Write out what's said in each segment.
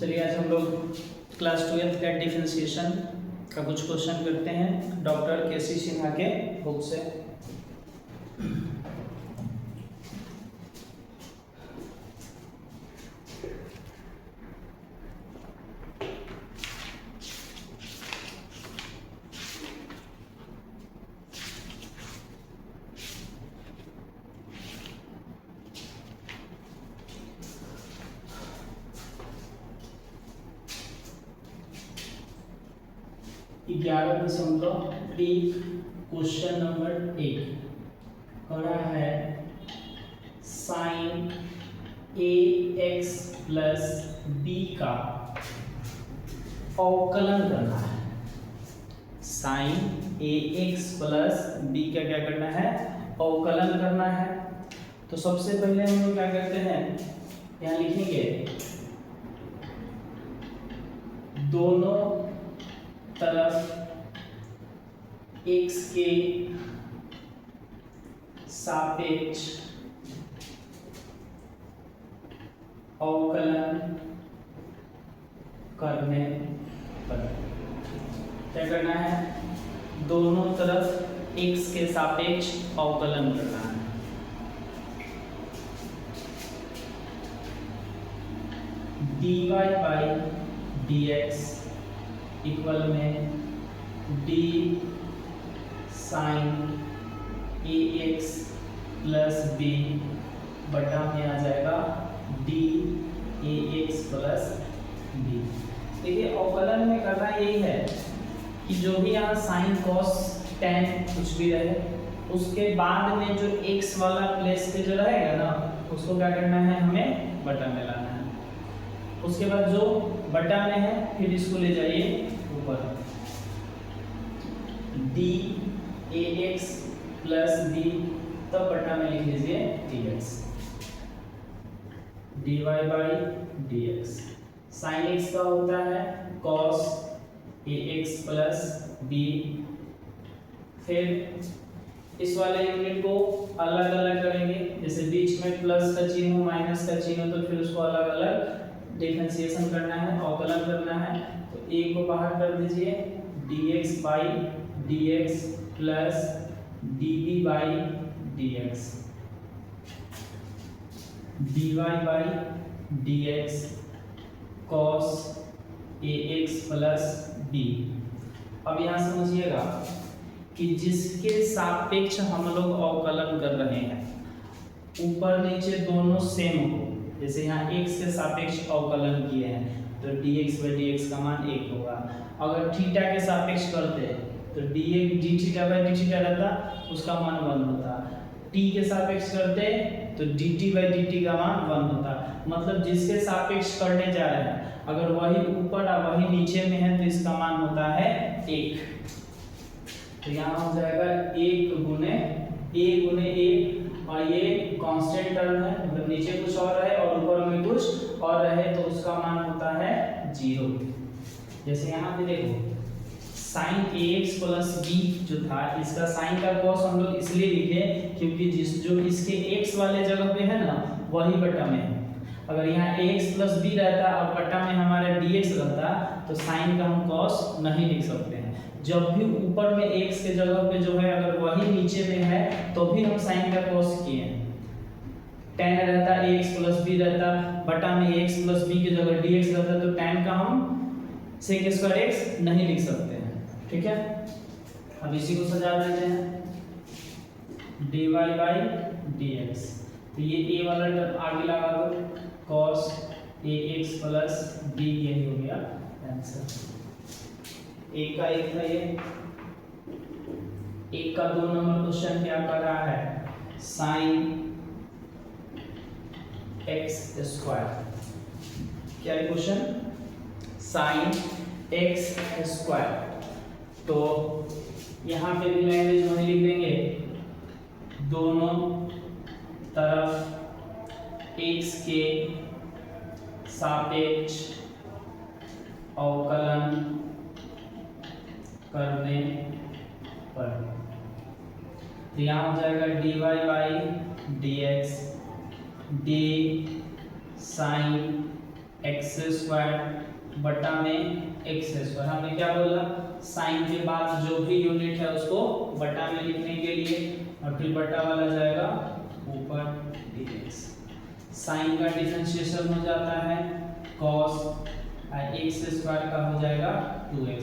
चलिए आज हम लोग क्लास 12th का डिफरेंशिएशन का कुछ क्वेश्चन करते हैं डॉक्टर केसी सिन्हा के बुक से। क्वेश्चन नंबर 1 करा है sign a x plus B का अवकलन करना है। Sign a x plus B का क्या करना है? अवकलन करना है। तो सबसे पहले हम लोग क्या करते हैं, यहाँ लिखेंगे दोनों तरफ x के सापेक्ष अवकलन करने पर क्या करना है? दोनों तरफ x के सापेक्ष अवकलन करना है। dy बाई dx इक्वल में d sine a x plus b बटा में आ जाएगा d a x plus b. देखिए अवकलन में करना यही है कि जो भी यहाँ साइन कॉस टेन कुछ भी रहे उसके बाद में जो एक्स वाला प्लेस पे जो रहेगा ना उसको क्या करना है, हमें बटा में लाना है। उसके बाद जो बटा में है फिर इसको ले जाइए ऊपर, d a x plus b तब बटा में लिख लीजिए d x, d y by d x. Sine x का होता है cos a x plus b. फिर इस वाले यूनिट को अलग अलग करेंगे, जैसे बीच में प्लस का चिन्ह हो माइनस का चिन्ह हो तो फिर उसको अलग अलग डिफरेंशिएशन करना है, अवकलन करना है। तो ए को बाहर कर दीजिए, d x by d x plus d b by d x, d y by d x cos a x plus b. अब यहाँ समझिएगा कि जिसके सापेक्ष हम लोग अवकलन कर रहे हैं ऊपर नीचे दोनों सेम हो, जैसे यहाँ x के सापेक्ष अवकलन किए हैं तो dx बाई dx का मान 1 होगा। अगर थीटा के सापेक्ष करते तो D theta by D theta रहता, उसका मान 1 होता। t के सापेक्ष करते तो dt बाई dt का मान 1 होता। मतलब जिसके सापेक्ष करने जा रहे हैं अगर वही ऊपर और वही नीचे में है तो इसका मान होता है 1। तो यहाँ हो जाएगा 1 गुने a और ये कांस्टेंट टर्म है, मतलब नीचे कुछ और रहे और ऊपर में कुछ और रहे तो उसका मान होता है 0। जैसे यहाँ पे देखो sign a x plus B जो था इसका साइन का कॉस हम लोग इसलिए लिखे क्योंकि जो इसके x वाले जगह पे है ना वही बटा में है। अगर यहाँ ax प्लस बी रहता और बटा में हमारा dx रहता तो साइन का हम कॉस नहीं लिख सकते हैं। जब भी ऊपर में x के जगह पे जो है अगर वही नीचे में है तो भी हम साइन का कॉस किए हैं। tan रहता ax प्लस बी रहता बटा में ax प्लस बी की जगह dx रहता तो tan का हम sec स्क्वायर x नहीं लिख सकते हैं। ठीक है, अब इसी को सजा देते हैं dy बाई dx। तो ये a वाला टर्म आगे लगा दो cos ax प्लस b, यही हो गया आंसर। एक का एक था ये। एक का 2 नंबर क्वेश्चन क्या कर रहा है, साइन एक्स स्क्वायर। क्या है क्वेश्चन? Sine x square. तो यहाँ पे भी लैंग्वेज वही लिख देंगे, दोनों तरफ x के सापेक्ष अवकलन करने पर। तो यहाँ हो जाएगा dy by dx, d sine x square बटा में एक्स स्क्वायर। हमने क्या बोला, साइन के बाद जो भी यूनिट है उसको बटा में लिखने के लिए, और फिर बटा वाला जाएगा ऊपर dx। साइन का डिफरेंशिएशन हो जाता है cos एक्स स्क्वायर का हो जाएगा 2x।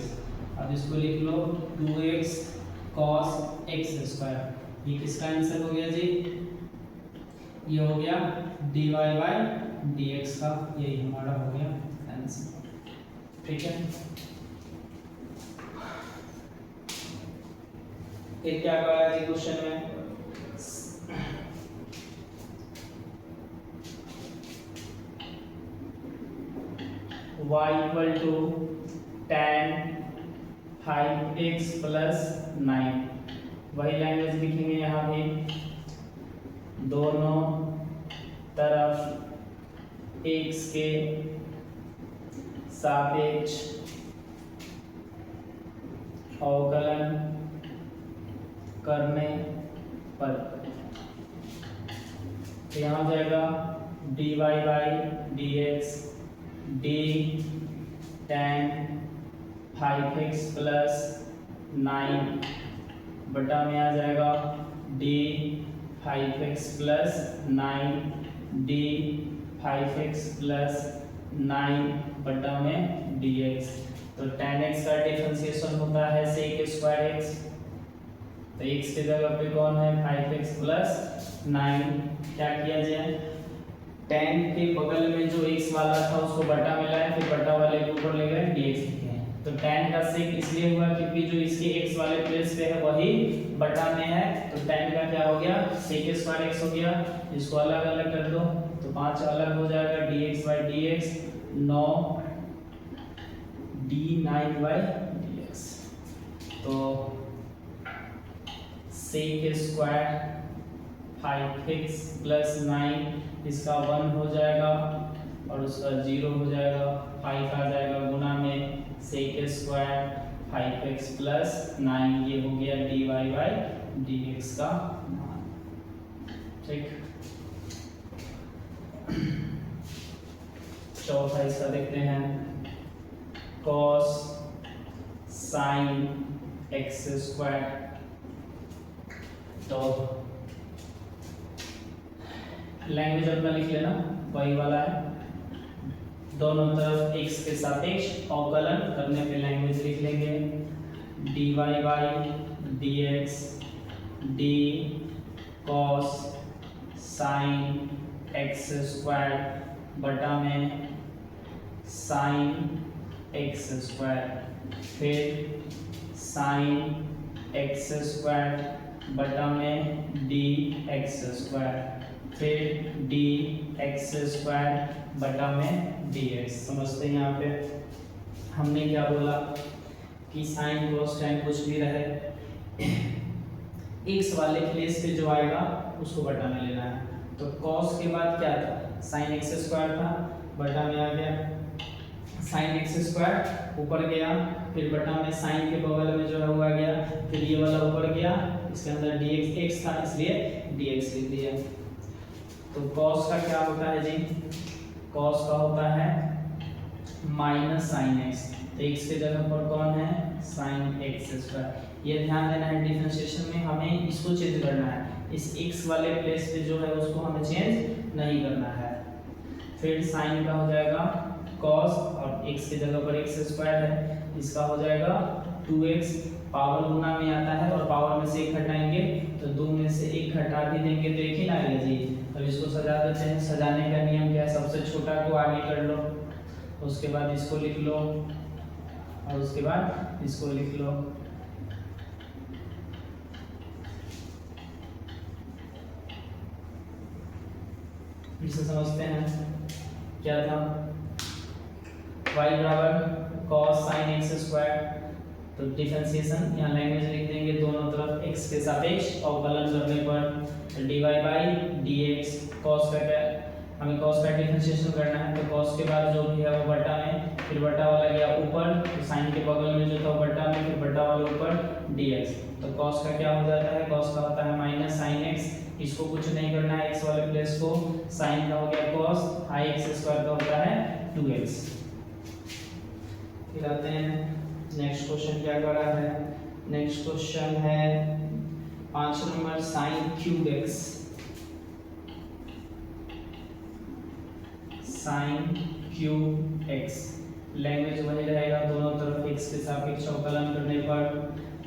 अब इसको लिख लो 2x cos एक्स स्क्वायर। ये किसका आंसर हो गया जी, ये हो गया dy बाई dx का, यही हमारा हो गया आंसर। ठीक है, फिर क्या करा जी क्वेश्चन में, y equal to tan 5x plus 9, वही लैंग्वेज लिखेंगे यहाँ भी, दोनों तरफ x के सापेक्ष अवकलन करने पर, तो यहाँ हो जाएगा dy by dx d tan 5x plus 9 बटा में आ जाएगा d 5x plus 9 d 5x plus 9 बटा में dx। तो tan x का डिफरेंशिएशन होता है sec स्क्वायर x, तो x की जगह पे कौन है 5x प्लस 9। क्या किया जाए, tan के बगल में जो x वाला था उसको बटा में लाए, फिर बटा वाले के ऊपर ले गए dx लिखे हैं। तो tan का sec इसलिए हुआ क्योंकि जो इसके x वाले प्लेस पे है वही बटा में है, तो tan का क्या हो गया sec स्क्वायर x हो गया। इसको अलग अलग कर दो तो 5 अलग हो जाएगा dx by dx 9 d9 by dx। तो sec स्क्वायर 5x प्लस 9 इसका 1 हो जाएगा और उसका 0 हो जाएगा, 5 आ जाएगा गुना में sec स्क्वायर 5x प्लस 9, ये हो गया dy बाई dx का मान। ठीक, चौथा इसका देखते हैं, cos sin x स्क्वायर। तो लैंग्वेज अपना लिख लेना, वही वाला है, दोनों तरफ x के सापेक्ष अवकलन करने पे लैंग्वेज लिख लेंगे dy by dx d cos sin x square बटा में sin x स्क्वायर, फिर sin x स्क्वायर बटा में dx स्क्वायर, फिर dx स्क्वायर बटा में dx। समझते हैं यहाँ पे हमने क्या बोला कि साइन cos tan कुछ भी रहे, x वाले प्लेस पे जो आएगा उसको बटा में लेना है। तो cos के बाद क्या था, sin x स्क्वायर था, बटा में आ गया sin x स्क्वायर, ऊपर गया, फिर बटा में sin के बगल में जो है वो आ गया, फिर ये वाला ऊपर गया, इसके अंदर dx x था इसलिए dx लिख दिया। तो cos का क्या होता है जी, cos का होता है माइनस साइन x, तो x के जगह पर कौन है sin x स्क्वायर। ये ध्यान देना है डिफरेंशिएशन में हमें इसको चेंज करना है, इस x वाले प्लेस पे जो है उसको हमें चेंज नहीं करना है। फिर sin का हो जाएगा cos और x की जगह पर x स्क्वायर है, इसका हो जाएगा 2x, पावर गुना में आता है और पावर में से 1 हटाएंगे तो 2 में से 1 हटा भी देंगे तो 1 ही ना आएगा जी। अब इसको सजा देते हैं, सजाने का नियम क्या है, सबसे छोटा को आगे कर लो, उसके बाद इसको लिख लो और उसके बाद इसको लिख लो। इसे समझते हैं क्या था, y बराबर cos sin x स्क्वायर, तो डिफरेंशिएशन यहाँ लैंग्वेज लिख देंगे, दोनों तरफ x के सापेक्ष अवकलन करने पर dy बाई dx, cos का क्या हमें कॉस का डिफरेंशिएशन करना है, तो कॉस के बाद जो भी है वो बटा में, फिर बटा वाला गया ऊपर, तो साइन के बगल में जो था बटा में, फिर बटा वाला ऊपर dx। तो कॉस का क्या हो जाता है, कॉस का होता है माइनस साइन x, इसको कुछ नहीं करना है, x वाले प्लेस को, साइन का हो गया कॉस, हाई एक्स स्क्वायर का होता है 2x। फिर आते हैं नेक्स्ट क्वेश्चन क्या कर रहा है, नेक्स्ट क्वेश्चन है 5 number sine cube x, sine cube x, language वही रहेगा, दोनों तरफ x के सापेक्ष अवकलन करने पर,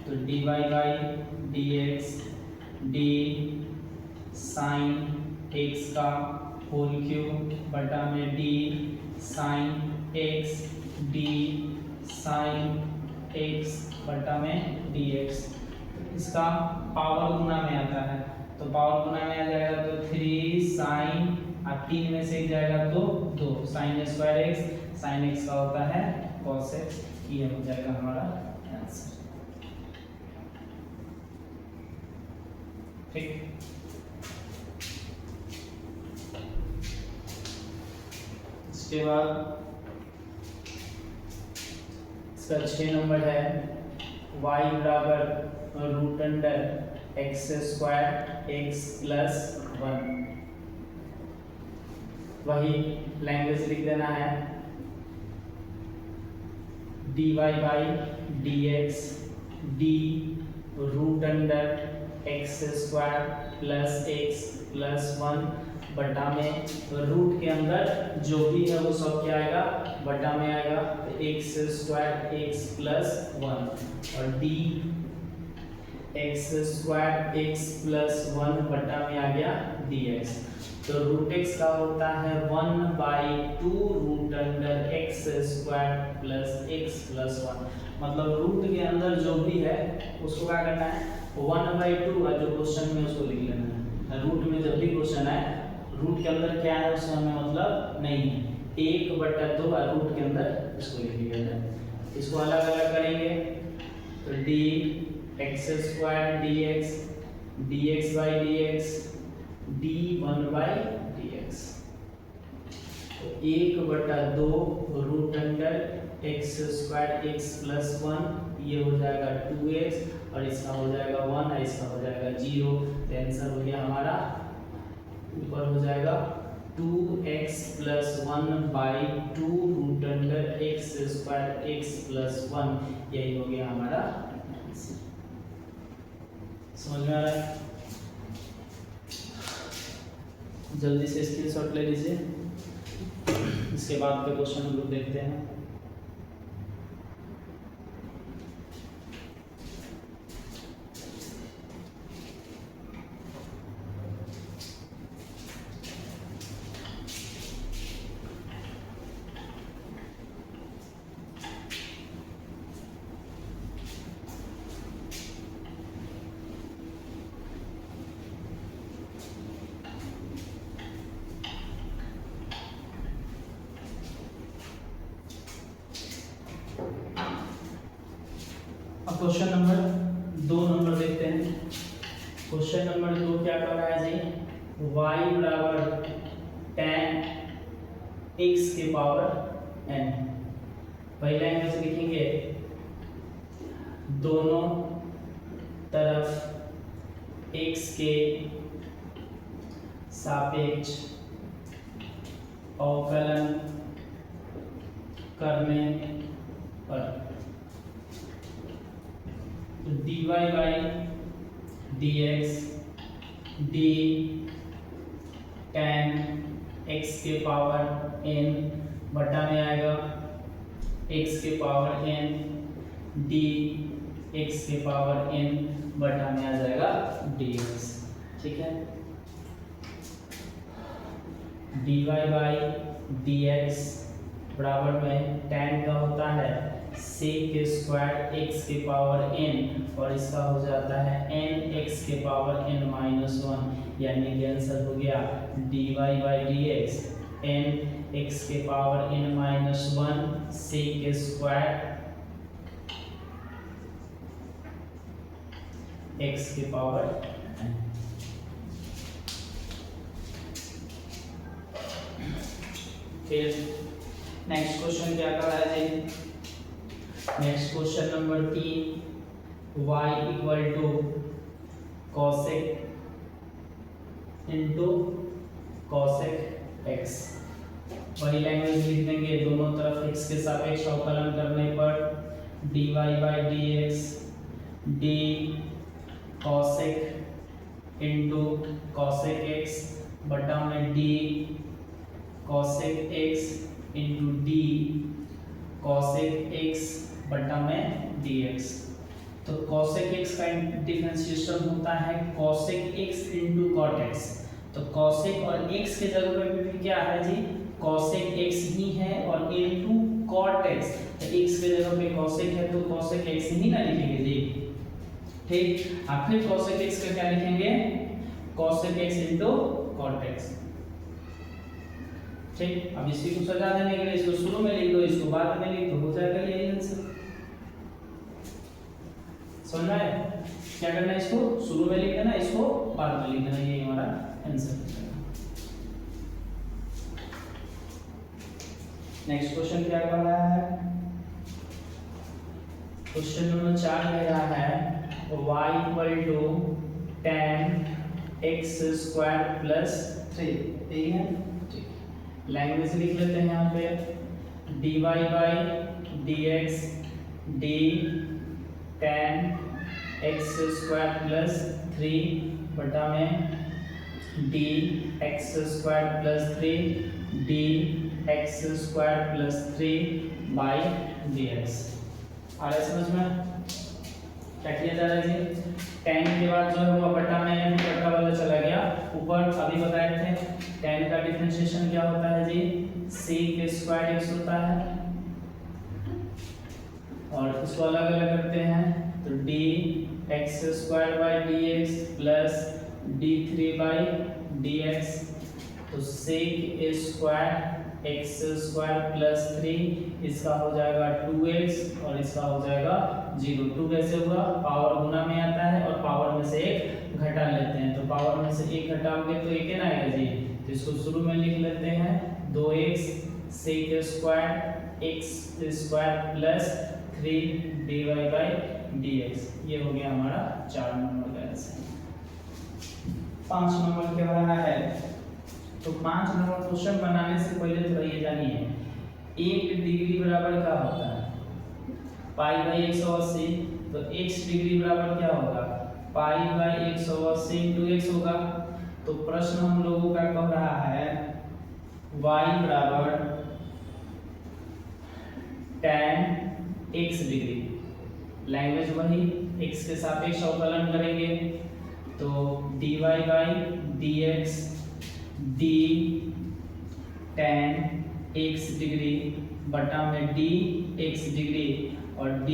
तो dy by dx d sine x का होल क्यूब बटा में d sine x d sine x बटा में dx। इसका पावर गुना में आता है, तो पावर गुना में आ जाएगा तो 3 साइन, अब 3 में से एक जाएगा तो 2 sine square x, sine x का होता है cos x, ये हो जाएगा हमारा आंसर। ठीक, इसके बाद इसका 6 नंबर है y बराबर root under x square x plus 1, वही लैंग्वेज लिख देना है, dy by dx d root under x square plus x plus 1 बटा में, रूट के अंदर जो भी है वो सब क्या आएगा, बटा में आएगा, तो एक्स स्क्वायर एक्स प्लस 1 और d x square x plus 1 बटा में आ गया dx। तो रूट एक्स का होता है 1/2 root under x square plus x plus 1, मतलब रूट के अंदर जो भी है उसको क्या करना है, 1/2 है जो क्वेश्चन में उसको लिख लेना है। रूट में जब भी क्वेश्चन है, रूट के अंदर क्या है उसमें हमें मतलब नहीं है, 1/2 रूट के अंदर इसको लिख लिया जाए। इसको अलग अलग करेंगे तो d x square dx dx by dx d1 by dx, तो 1/2 root under x square x plus 1, ये हो जाएगा 2x और इसका हो जाएगा 1 और इसका हो जाएगा 0, तो आंसर हो गया हमारा ऊपर हो जाएगा 2x plus 1/2 root under x square x plus 1, यही हो गया हमारा आंसर। समझ में आ रहा है? जल्दी से स्क्रीनशॉट ले लीजिए, इसके बाद के क्वेश्चन हम लोग देखते हैं। अब क्वेश्चन नंबर 2 नंबर देखते हैं। क्वेश्चन नंबर 2 क्या कर रहा है जी, y बराबर tan x के पावर n, पहले एंगल लिखेंगे, दोनों तरफ x के सापेक्ष अवकलन करने पर dy by dx d tan x के पावर n बटा में आएगा x के पावर n d x के पावर n बटा में आ जाएगा dx। ठीक है, dy बाई dx बराबर में tan का होता है sec स्क्वायर x के पावर n और इसका हो जाता है n x के पावर n माइनस 1, यानी कि आंसर हो गया dy by dx n x के power n minus 1 sec square x के पावर n। फिर नेक्स्ट क्वेश्चन क्या कर रहा है जी? Next question number 3, y equal to cosec into cosec x। वही लैंग्वेज लिख देंगे, दोनों तरफ x के सापेक्ष अवकलन करने पर dy by dx d cosec into cosec x बटा में d cosec x into d cosec x बटा में dx। तो cosec x का डिफरेंशिएशन होता है cosec x into cot x। तो cosec और x के जगह पे क्या है जी? cosec x ही है और इंटू cot x। तो x के जगह पे cosec है तो cosec x ही ना लिखेंगे जी, ठीक। अब फिर cosec x का क्या लिखेंगे? cosec x into cot x, ठीक। अब इसी को सजा देने के लिए इसको शुरू में लिख दो, इसको बाद में लिख दो, हो जाएगा ये आंसर। समझ में आया? क्या करना है? इसको शुरू में लिख देना, इसको बाद में लिख देना, ये हमारा आंसर हो जाएगा। नेक्स्ट क्वेश्चन क्या कर रहा है? क्वेश्चन नंबर 4 कह रहा है y equal to tan x square plus 3, ठीक है, ठीक। लैंग्वेज लिख लेते हैं यहाँ पे dy by dx d tan x square plus 3 बटा में d x square plus 3 d x square plus 3 by dx। आ रहा है समझ में? क्या किया जा रहा है जी? tan के बाद जो है वो बटा में बटा वाला चला गया ऊपर। अभी बताए थे tan का डिफरेंशिएशन क्या होता है जी? sec स्क्वायर x होता है, और इसको अलग अलग करते हैं तो d x square by dx plus d3 by dx। तो sec square x square plus 3 इसका हो जाएगा 2x और इसका हो जाएगा 0। 2 कैसे होगा? पावर गुना में आता है और पावर में से एक घटा लेते हैं, तो पावर में से एक घटाओगे तो एक ना आएगा जी। तो इसको शुरू में लिख लेते हैं 2x sec square x square plus 3 dy by dx। ये हो गया हमारा 4 नंबर का आंसर। 5 नंबर क्या रहा है? तो 5 नंबर क्वेश्चन बनाने से पहले थोड़ा ये जानिए 1 डिग्री बराबर क्या होता है? Pi by 180। तो x डिग्री बराबर क्या होगा? पाई बाई 180 इंटू x होगा। तो प्रश्न हम लोगों का कह रहा है y बराबर tan x डिग्री। लैंग्वेज वही, x के सापेक्ष अवकलन करेंगे तो dy by dx d tan x degree बटा में d x डिग्री और d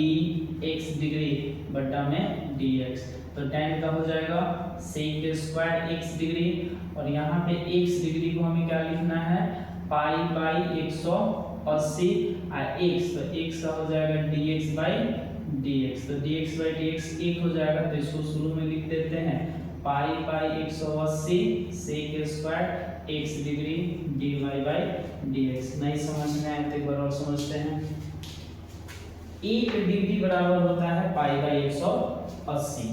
x डिग्री बटा में dx। तो tan का हो जाएगा sec स्क्वायर x डिग्री, और यहाँ पे x डिग्री को हमें क्या लिखना है? पाई बाई 180 x, तो x का हो जाएगा dx बाई dx। तो dx बाई dx 1 हो जाएगा, तो इसको शुरू में लिख देते हैं pi by 180 sec square x degree dy by dx। नहीं समझ में आए तो एक बार और समझते हैं। 1 डिग्री बराबर होता है पाई बाई 180,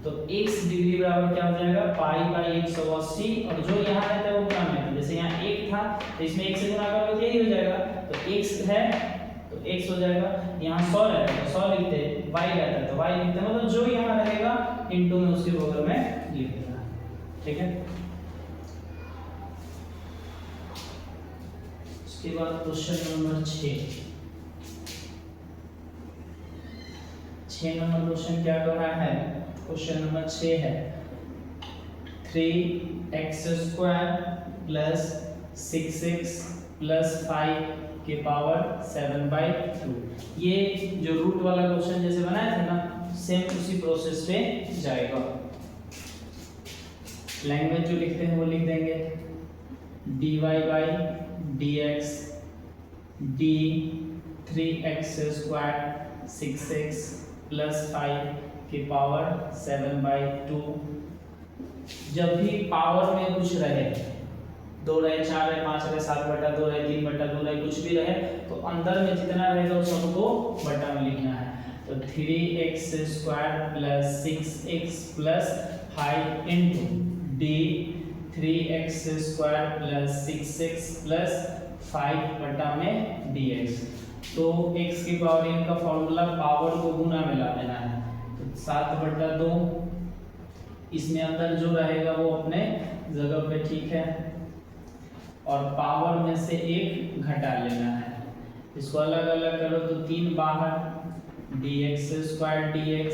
तो x डिग्री बराबर क्या हो जाएगा? पाई बाई 180, और जो यहाँ रहता है वो क्या है? जैसे यहाँ 1 था तो इसमें 1 से गुणा करोगे तो यही हो जाएगा, तो x है तो x हो जाएगा। यहाँ 100 रहता है तो 100 लिखते हैं, y रहता है तो y लिखते हैं, मतलब जो यहाँ रहेगा इनटू में उसके बगल में लिख देना, ठीक है। उसके बाद क्वेश्चन नंबर 6 नंबर क्वेश्चन क्या कर रहा है? क्वेश्चन नंबर 6 है 3x square plus 6x plus 5 के पावर 7/2। ये जो रूट वाला क्वेश्चन जैसे बनाया था ना, सेम उसी प्रोसेस पे जाएगा। लैंग्वेज जो लिखते हैं वो लिख देंगे dy by dx d 3x square 6x plus 5 के पावर 7/2। जब भी पावर में कुछ रहे 2 रहे, 4 रहे, 5 रहे, 7/2 रहे, 3/2 रहे, कुछ भी रहे, तो अंदर में जितना रहेगा उस सबको बटा में लिखना है। तो 3x² + 6x + 5 into D 3x² + 6x + 5 बटा में dx। तो x की पावर n का फॉर्मूला पावर को गुना में ला देना है, तो 7/2, इसमें अंदर जो रहेगा वो अपने जगह पे ठीक है, और पावर में से 1 घटा लेना है। इसको अलग अलग करो तो 3 बाहर, dx² dx,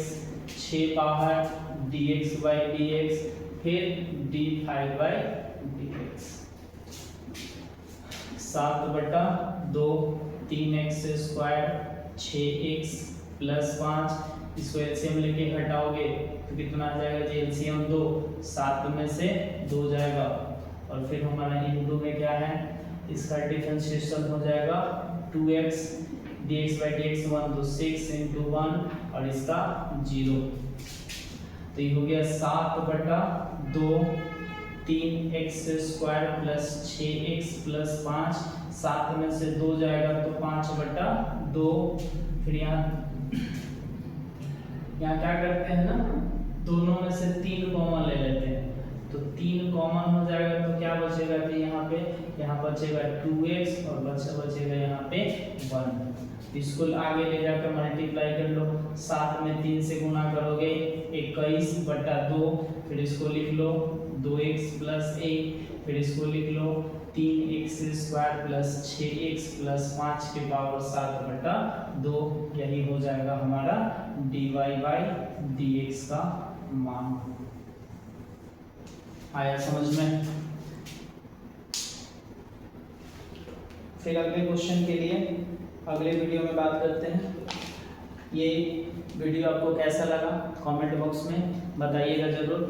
6 बाहर, dx/dx, फिर d5/dx। 7/2, 3x², 6x + 5, इसको एलसीएम लेके घटाओगे तो कितना आ जाएगा जी, एलसीएम 2, 7 में से 2 जाएगा, और फिर हमारा इंटू में क्या है, इसका डिफरेंशिएशन हो जाएगा 2x, dx/dx 1 तो 6 × 1 और इसका 0, तो ये हो गया 7/2, 3x² + 6x + 5, 7 में से 2 जाएगा तो 5/2, फिर यहाँ क्या करते हैं ना, दोनों में से 3 कॉमन ले लेते हैं, तो 3 कॉमन हो जाएगा तो क्या बचेगा कि यहाँ बचेगा 2x और बचेगा यहाँ पे 1। इसको आगे ले जाकर मल्टीप्लाई कर लो, 7 में 3 से गुना करोगे 21/2, फिर इसको लिख लो 2x + 1, फिर इसको लिख लो 3x² + 6x + 5 की पावर 7/2, यही हो जाएगा हमारा dy/dx का मान। आया समझ में? फिर अगले क्वेश्चन के लिए अगले वीडियो में बात करते हैं। ये वीडियो आपको कैसा लगा कमेंट बॉक्स में बताइएगा जरूर।